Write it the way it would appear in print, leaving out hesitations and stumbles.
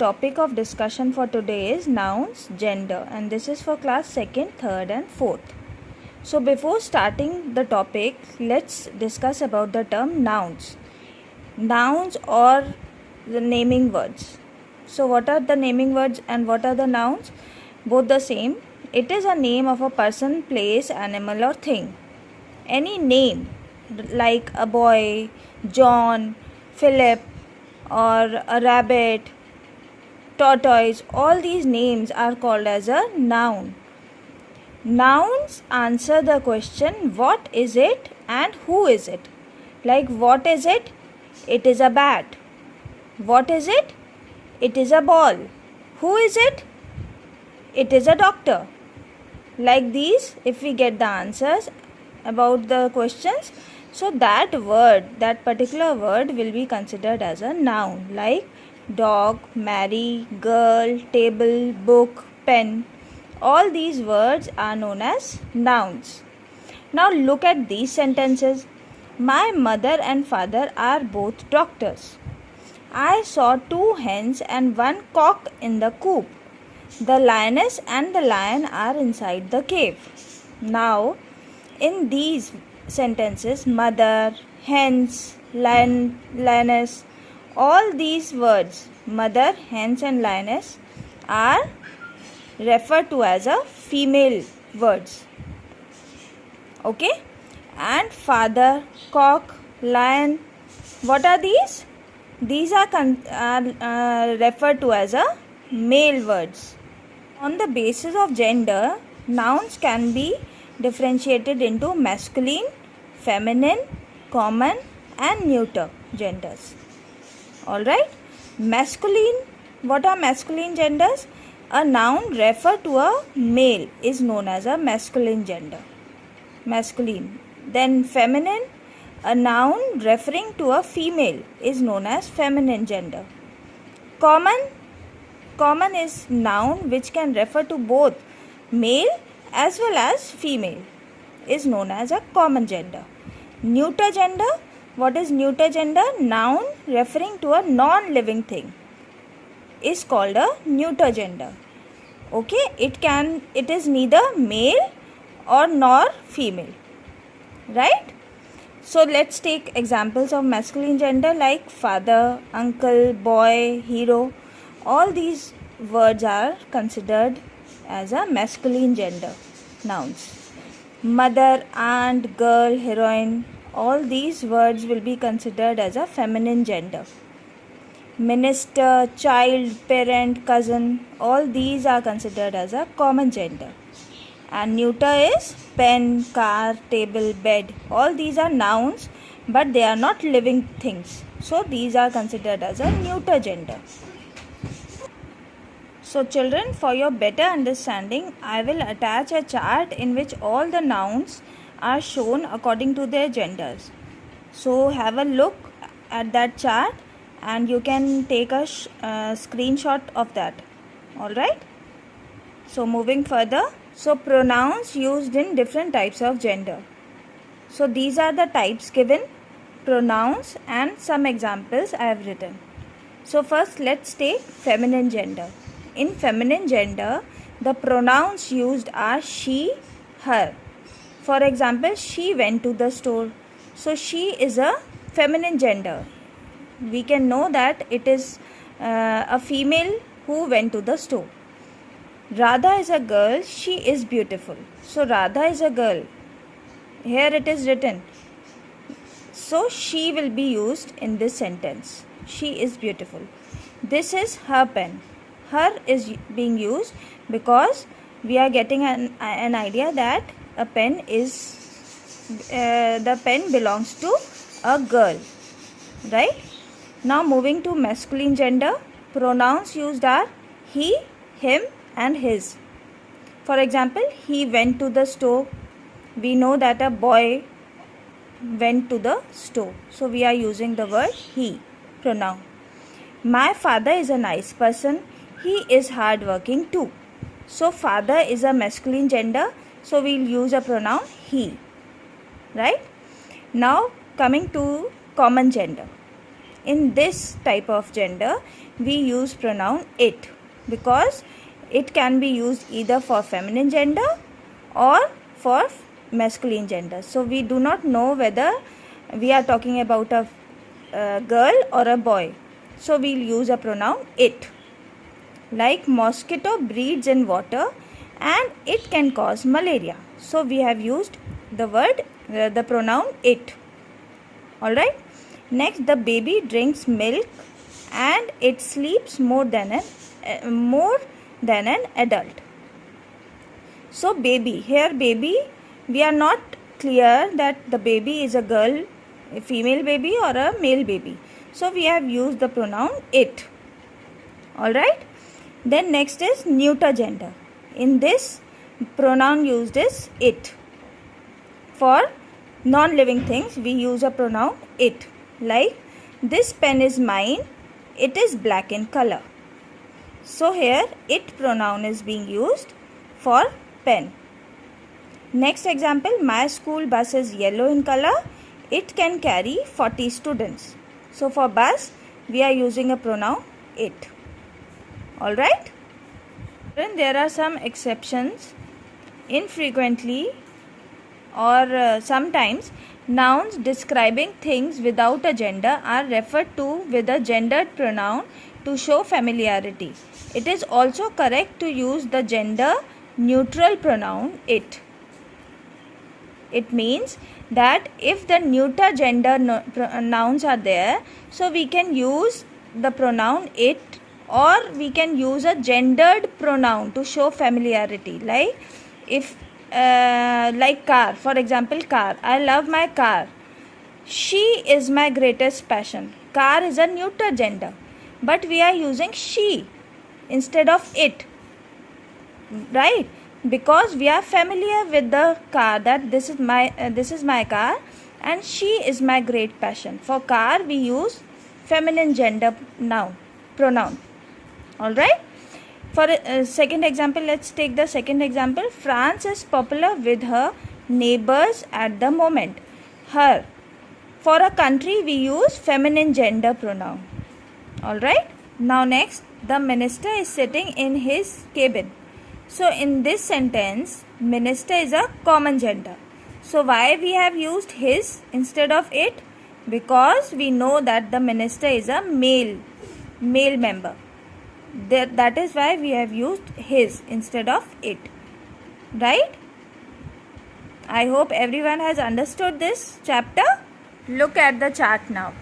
topic of discussion for today is nouns, gender, and this is for class 2nd, 3rd and 4th. So before starting the topic, let's discuss about the term nouns. Nouns or the naming words. So what are the naming words and what are the nouns? Both the same. It is a name of a person, place, animal or thing. Any name like a boy, John, Philip or a rabbit, tortoise, all these names are called as a noun. Nouns answer the question what is it and who is it. Like what is it? It is a bat. What is it? It is a ball. Who is it? It is a doctor. Like these, if we get the answers about the questions, so that word, that particular word will be considered as a noun, like dog, marry, girl, table, book, pen. All these words are known as nouns. Now look at these sentences. My mother and father are both doctors. I saw 2 hens and 1 cock in the coop. The lioness and the lion are inside the cave. Now, in these sentences, mother, hens, lion, lioness, all these words, mother, hens and lioness, are referred to as a female words. Okay? And father, cock, lion, what are these? These are referred to as a male words. On the basis of gender, nouns can be differentiated into masculine, feminine, common and neuter genders. Alright? Masculine, what are masculine genders? A noun referred to a male is known as a masculine gender. Masculine. Then feminine, a noun referring to a female is known as feminine gender. Common is noun which can refer to both male as well as female is known as a common gender. Neuter gender, what is neuter gender? Noun referring to a non-living thing is called a neuter gender. Okay, it is neither male or nor female. Right? So let's take examples of masculine gender like father, uncle, boy, hero. All these words are considered as a masculine gender nouns. Mother, aunt, girl, heroine, all these words will be considered as a feminine gender. Minister, child, parent, cousin, all these are considered as a common gender. And neuter is pen, car, table, bed. All these are nouns but they are not living things. So these are considered as a neuter gender. So children, for your better understanding, I will attach a chart in which all the nouns are shown according to their genders. So have a look at that chart and you can take a screenshot of that. Alright? So moving further. So pronouns used in different types of gender. So these are the types given, pronouns and some examples I have written. So first let's take feminine gender. In feminine gender, the pronouns used are she, her. For example, she went to the store. So she is a feminine gender. We can know that it is a female who went to the store. Radha is a girl, she is beautiful. So Radha is a girl. Here it is written. So she will be used in this sentence. She is beautiful. This is her pen. Her is being used because we are getting an idea that a pen is the pen belongs to a girl. Right? Now moving to masculine gender, pronouns used are he, him and his. For example, he went to the store. We know that a boy went to the store. So we are using the word he pronoun. My father is a nice person. He is hardworking too. So father is a masculine gender. So we will use a pronoun he. Right? Now coming to common gender. in this type of gender we use pronoun it, because it can be used either for feminine gender or for masculine gender. So we do not know whether we are talking about a girl or a boy. So we'll use a pronoun it. Like mosquito breeds in water and it can cause malaria. So we have used the pronoun it. Alright. Next, the baby drinks milk and it sleeps more than an adult. So baby, here baby, we are not clear that the baby is a girl, a female baby or a male baby. So we have used the pronoun it. Alright. Then next is neuter gender. In this, pronoun used is it. For non-living things, we use a pronoun it. Like, this pen is mine, it is black in color. So here, it pronoun is being used for pen. Next example, my school bus is yellow in color, it can carry 40 students. So for bus, we are using a pronoun it. Alright. Then there are some exceptions. Infrequently or sometimes nouns describing things without a gender are referred to with a gendered pronoun to show familiarity. It is also correct to use the gender neutral pronoun it. It means that if the neuter gender nouns are there, so we can use the pronoun it, or we can use a gendered pronoun to show familiarity. Like if like car, for example, car. I love my car. She is my greatest passion. Car is a neuter gender, but we are using she instead of it, right? Because we are familiar with the car, that this is my car and she is my great passion. For car we use feminine gender pronoun. Alright. For a second example, let's take the second example. France is popular with her neighbors at the moment. Her. For a country we use feminine gender pronoun. Alright. Now next, the minister is sitting in his cabin. So in this sentence, minister is a common gender. So why we have used his instead of it? Because we know that the minister is a male member. That is why we have used his instead of it. Right? I hope everyone has understood this chapter. Look at the chart now.